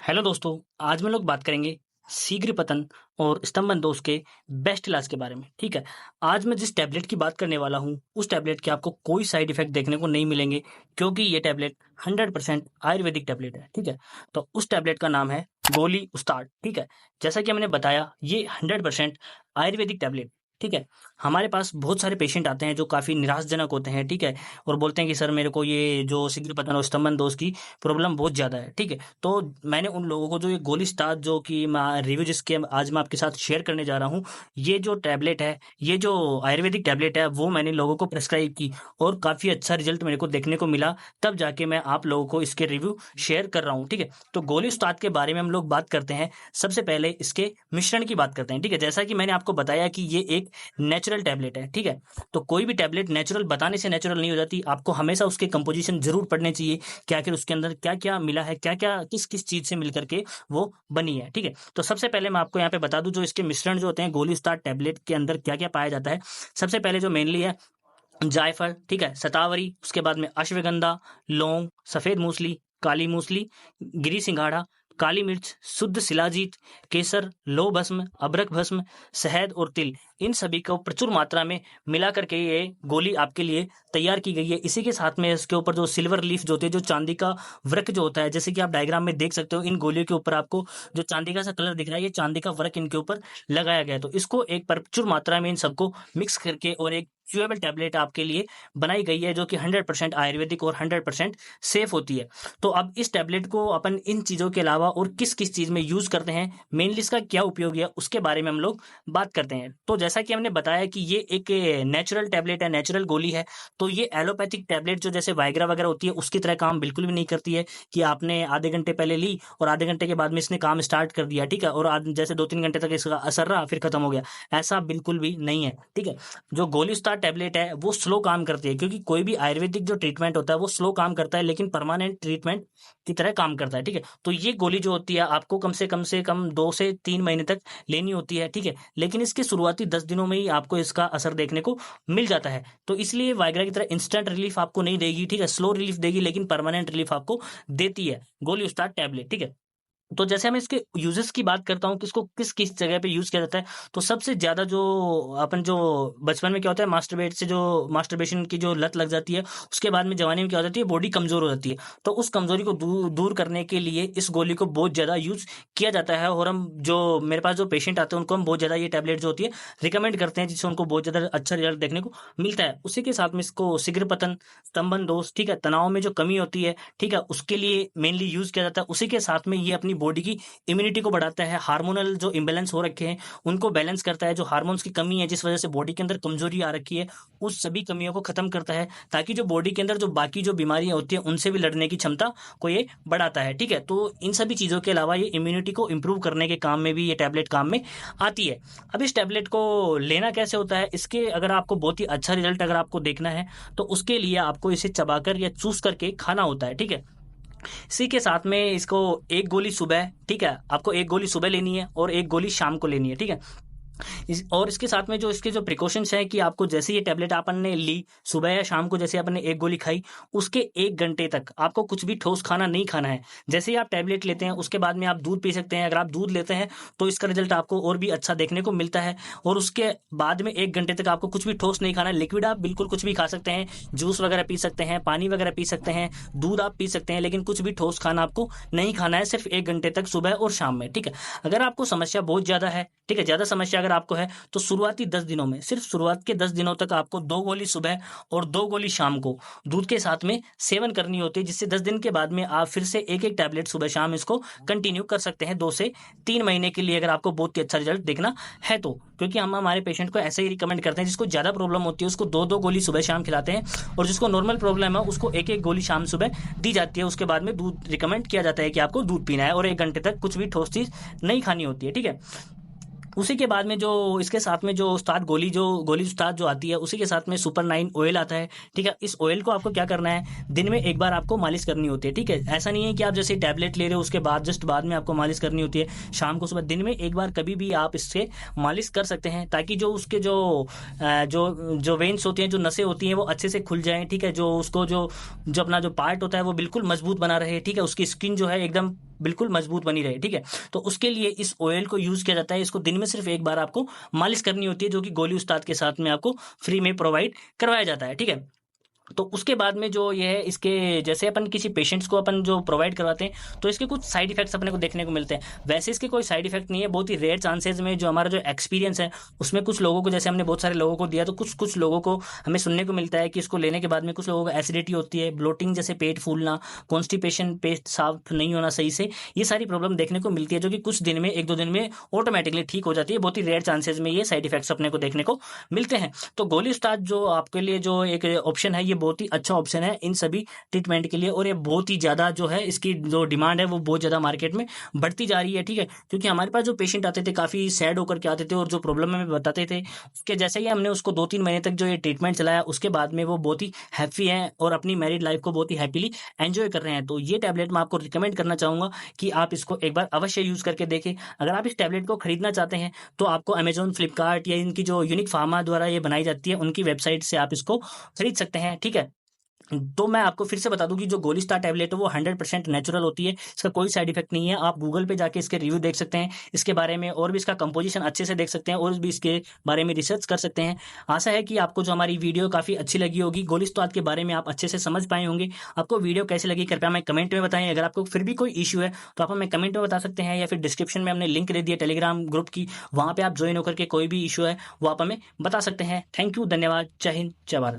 Hello दोस्तों, आज हम लोग बात करेंगे शीघ्र पतन और स्तंभन दोष के बेस्ट इलाज के बारे में। ठीक है। आज मैं जिस टैबलेट की बात करने वाला हूँ उस टैबलेट के आपको कोई साइड इफेक्ट देखने को नहीं मिलेंगे, क्योंकि ये टैबलेट 100% आयुर्वेदिक टैबलेट है। ठीक है। तो उस टैबलेट का नाम है गोली उस्ताद। ठीक है। जैसा कि मैंने बताया, ये 100% आयुर्वेदिक टैबलेट। ठीक है। हमारे पास बहुत सारे पेशेंट आते हैं जो काफ़ी निराशजनक होते हैं। ठीक है। और बोलते हैं कि सर, मेरे को ये जो शीघ्र पतन और स्तंभन दोष की प्रॉब्लम बहुत ज़्यादा है। ठीक है। तो मैंने उन लोगों को जो ये गोली स्टार जो कि मैं रिव्यू जिसके आज मैं आपके साथ शेयर करने जा रहा हूँ, ये जो टैबलेट है, ये जो आयुर्वेदिक टैबलेट है, वो मैंने लोगों को प्रेस्क्राइब की और काफ़ी अच्छा रिजल्ट मेरे को देखने को मिला। तब जाके मैं आप लोगों को इसके रिव्यू शेयर कर रहा हूँ। ठीक है। तो गोली उस्ताद के बारे में हम लोग बात करते हैं। सबसे पहले इसके मिश्रण की बात करते हैं। ठीक है। जैसा कि मैंने आपको बताया कि ये एक नेचुरल टैबलेट है। ठीक है। तो कोई भी टैबलेट नेचुरल बताने से नेचुरल नहीं हो जाती। आपको हमेशा उसके कंपोजिशन जरूर पढ़ने चाहिए कि आखिर उसके अंदर क्या क्या मिला है, क्या क्या किस किस चीज से मिलकर के वो बनी है। ठीक है। तो सबसे पहले मैं आपको यहाँ पे बता दूं जो इसके मिश्रण जो होते हैं गोली उस्ताद टैबलेट के अंदर क्या क्या पाया जाता है। सबसे पहले जो मेनली है जायफल, ठीक है, शतावरी, उसके बाद में अश्वगंधा, लौंग, सफेद मूसली, काली मूसली, गिरी सिंघाड़ा, काली मिर्च, शुद्ध शिलाजीत, केसर, लौह भस्म, अबरक भस्म, शहद और तिल, इन सभी को प्रचुर मात्रा में मिला करके ये गोली आपके लिए तैयार की गई है। इसी के साथ में इसके ऊपर जो सिल्वर लीफ जो होती है, जो चांदी का वृक जो होता है, जैसे कि आप डायग्राम में देख सकते हो, इन गोलियों के ऊपर आपको जो चांदी का सा कलर दिख रहा है, ये चांदी का वृक इनके ऊपर लगाया गया है। तो इसको एक प्रचुर मात्रा में इन सबको मिक्स करके और एक च्यूएबल टैबलेट आपके लिए बनाई गई है, जो कि 100% आयुर्वेदिक और 100% सेफ होती है। तो अब इस टैबलेट को अपन इन चीज़ों के अलावा और किस किस चीज़ में यूज़ करते हैं, मेनली इसका क्या उपयोग है, उसके बारे में हम लोग बात करते हैं। तो जैसा कि हमने बताया कि ये एक नेचुरल टैबलेट है, नेचुरल गोली है। तो ये एलोपैथिक टैबलेट जो जैसे वाइग्रा वगैरह होती है उसकी तरह काम बिल्कुल भी नहीं करती है कि आपने आधे घंटे पहले ली और आधे घंटे के बाद में इसने काम स्टार्ट कर दिया। ठीक है। और जैसे 2-3 घंटे तक इसका असर रहा, फिर खत्म हो गया। ऐसा बिल्कुल भी नहीं है। ठीक है। जो गोली उस्ताद टैबलेट है वो स्लो काम करती है, क्योंकि कोई भी आयुर्वेदिक जो ट्रीटमेंट होता है वो स्लो काम करता है, लेकिन परमानेंट ट्रीटमेंट की तरह काम करता है। ठीक है। तो ये गोली जो होती है आपको कम से कम 2 से 3 महीने तक लेनी होती है। ठीक है। लेकिन इसके शुरुआती 10 दिनों में ही आपको इसका असर देखने को मिल जाता है। तो इसलिए वाइग्रा की तरह इंस्टेंट रिलीफ आपको नहीं देगी। ठीक है। स्लो रिलीफ देगी, लेकिन परमानेंट रिलीफ आपको देती है गोली उस्ताद टैबलेट। ठीक है। तो जैसे मैं इसके यूजेस की बात करता हूँ कि इसको किस किस जगह पे यूज किया जाता है, तो सबसे ज्यादा जो अपन जो बचपन में क्या होता है, मास्टरबेशन की जो लत लग जाती है, उसके बाद में जवानी में क्या हो जाती है, बॉडी कमजोर हो जाती है। तो उस कमजोरी को दूर करने के लिए इस गोली को बहुत ज्यादा यूज किया जाता है। और हम जो मेरे पास जो पेशेंट आते हैं उनको हम बहुत ज्यादा ये टैबलेट जो होती है रिकमेंड करते हैं, जिससे उनको बहुत ज्यादा अच्छा रिजल्ट देखने को मिलता है। उसी के साथ में इसको शीघ्र पतन, स्तंभन दोष, ठीक है, तनाव में जो कमी होती है, ठीक है, उसके लिए मेनली यूज किया जाता है। उसी के साथ में ये अपनी बॉडी की इम्यूनिटी को बढ़ाता है। हार्मोनल जो इम्बेलेंस हो रखे हैं उनको बैलेंस करता है। जो हार्मोन्स की कमी है, जिस वजह से बॉडी के अंदर कमजोरी आ रखी है, उस सभी कमियों को खत्म करता है, ताकि जो बॉडी के अंदर जो बाकी जो बीमारियां होती हैं उनसे भी लड़ने की क्षमता को ये बढ़ाता है। ठीक है। तो इन सभी चीजों के अलावा ये इम्यूनिटी को इंप्रूव करने के काम में भी ये टैबलेट काम में आती है। अब इस टैबलेट को लेना कैसे होता है, इसके अगर आपको बहुत ही अच्छा रिजल्ट अगर आपको देखना है, तो उसके लिए आपको इसे चबाकर या चूस करके खाना होता है। ठीक है। इसी के साथ में इसको एक गोली सुबह, ठीक है, आपको एक गोली सुबह लेनी है और एक गोली शाम को लेनी है। ठीक है। और इसके साथ में जो इसके जो प्रिकॉशंस है कि आपको जैसे ये टैबलेट अपन ने ली, सुबह या शाम को जैसे अपन ने एक गोली खाई, उसके 1 घंटे तक आपको कुछ भी ठोस खाना नहीं खाना है। जैसे ही आप टैबलेट लेते हैं उसके बाद में आप दूध पी सकते हैं। अगर आप दूध लेते हैं तो इसका रिजल्ट आपको और भी अच्छा देखने को मिलता है। और उसके बाद में 1 घंटे तक आपको कुछ भी ठोस नहीं खाना है। लिक्विड आप बिल्कुल कुछ भी खा सकते हैं, जूस वगैरह पी सकते हैं, पानी वगैरह पी सकते हैं, दूध आप पी सकते हैं, लेकिन कुछ भी ठोस खाना आपको नहीं खाना है, सिर्फ 1 घंटे तक सुबह और शाम में। ठीक है। अगर आपको समस्या बहुत ज्यादा है, ठीक है, ज्यादा समस्या अगर आपको है, तो शुरुआती 10 दिनों में, सिर्फ शुरुआत के 10 दिनों तक आपको 2 गोली सुबह और 2 गोली शाम को दूध के साथ में सेवन करनी होती है, जिससे 10 दिन के बाद में आप फिर से एक एक टैबलेट सुबह शाम इसको कंटिन्यू कर सकते हैं 2 से 3 महीने के लिए, अगर आपको बहुत ही अच्छा रिजल्ट देखना है तो। क्योंकि हम हमारे पेशेंट को ऐसे ही रिकमेंड करते हैं, जिसको ज्यादा प्रॉब्लम होती है उसको 2-2 गोली सुबह शाम खिलाते हैं, और जिसको नॉर्मल प्रॉब्लम है उसको एक एक गोली शाम सुबह दी जाती है। उसके बाद में दूध रिकमेंड किया जाता है कि आपको दूध पीना है, और 1 घंटे तक कुछ भी ठोस चीज नहीं खानी होती है। ठीक है। उसी के बाद में जो इसके साथ में जो उस्ताद गोली उस्ताद जो आती है, उसी के साथ में सुपर 9 ऑयल आता है। ठीक है। इस ऑयल को आपको क्या करना है, दिन में एक बार आपको मालिश करनी होती है। ठीक है। ऐसा नहीं है कि आप जैसे टैबलेट ले रहे हो उसके बाद जस्ट बाद में आपको मालिश करनी होती है, शाम को सुबह, दिन में एक बार कभी भी आप इससे मालिश कर सकते हैं, ताकि जो उसके जो वेन्स होती हैं, जो नसें होती हैं, वो अच्छे से खुल जाएं। ठीक है। जो उसको जो जो अपना जो पार्ट होता है वो बिल्कुल मजबूत बना रहे। ठीक है। उसकी स्किन जो है एकदम बिल्कुल मजबूत बनी रहे, ठीक है। तो उसके लिए इस ऑयल को यूज़ किया जाता है। इसको दिन में सिर्फ एक बार आपको मालिश करनी होती है, जो कि गोली उस्ताद के साथ में आपको फ्री में प्रोवाइड करवाया जाता है, ठीक है। तो उसके बाद में जो ये है, इसके जैसे अपन किसी पेशेंट्स को अपन जो प्रोवाइड करवाते हैं, तो इसके कुछ साइड इफेक्ट्स अपने को देखने को मिलते हैं। वैसे इसके कोई साइड इफेक्ट नहीं है, बहुत ही रेयर चांसेस में जो हमारा जो एक्सपीरियंस है उसमें कुछ लोगों को, जैसे हमने बहुत सारे लोगों को दिया, तो कुछ कुछ लोगों को हमें सुनने को मिलता है कि इसको लेने के बाद में कुछ लोगों को एसिडिटी होती है, ब्लोटिंग जैसे पेट फूलना, कॉन्स्टिपेशन, पेट साफ नहीं होना सही से, ये सारी प्रॉब्लम देखने को मिलती है, जो कि कुछ दिन में, एक दो दिन में ऑटोमेटिकली ठीक हो जाती है। बहुत ही रेयर चांसेस में ये साइड इफेक्ट्स अपने को देखने को मिलते हैं। तो गोली उस्ताद जो आपके लिए जो एक ऑप्शन है, ये बहुत ही अच्छा ऑप्शन है इन सभी ट्रीटमेंट के लिए, और ये बहुत ही ज़्यादा जो है इसकी जो डिमांड है वो बहुत ज़्यादा मार्केट में बढ़ती जा रही है, ठीक है। क्योंकि हमारे पास जो पेशेंट आते थे काफ़ी सैड होकर के आते थे, और जो प्रॉब्लम हमें बताते थे, उसके जैसे ही हमने उसको 2-3 महीने तक जो ये ट्रीटमेंट चलाया, उसके बाद में वो बहुत ही हैप्पी हैं और अपनी मैरिड लाइफ को बहुत ही हैप्पीली एंजॉय कर रहे हैं। तो ये टैबलेट मैं आपको रिकमेंड करना चाहूँगा कि आप इसको एक बार अवश्य यूज़ करके देखें। अगर आप इस टैबलेट को खरीदना चाहते हैं तो आपको अमेज़न, फ्लिपकार्ट या इनकी जो यूनिक फार्मा द्वारा ये बनाई जाती है, उनकी वेबसाइट से आप इसको खरीद सकते हैं, ठीक है। तो मैं आपको फिर से बता दूं कि जो गोली स्टार टैबलेट है वो 100% नेचुरल होती है, इसका कोई साइड इफेक्ट नहीं है। आप गूगल पे जाके इसके रिव्यू देख सकते हैं, इसके बारे में और भी इसका कंपोजिशन अच्छे से देख सकते हैं, और भी इसके बारे में रिसर्च कर सकते हैं। आशा है कि आपको जो हमारी वीडियो काफ़ी अच्छी लगी होगी, गोली स्टार के बारे में आप अच्छे से समझ पाए होंगे। आपको वीडियो कैसी लगी कृपया हमें कमेंट में बताएं। अगर आपको फिर भी कोई इशू है तो आप हमें कमेंट में बता सकते हैं, या फिर डिस्क्रिप्शन में हमने लिंक दे दिया टेलीग्राम ग्रुप की, वहाँ पर आप ज्वाइन होकर के कोई भी इशू है वो आप हमें बता सकते हैं। थैंक यू, धन्यवाद, जय हिंद, जय भारत।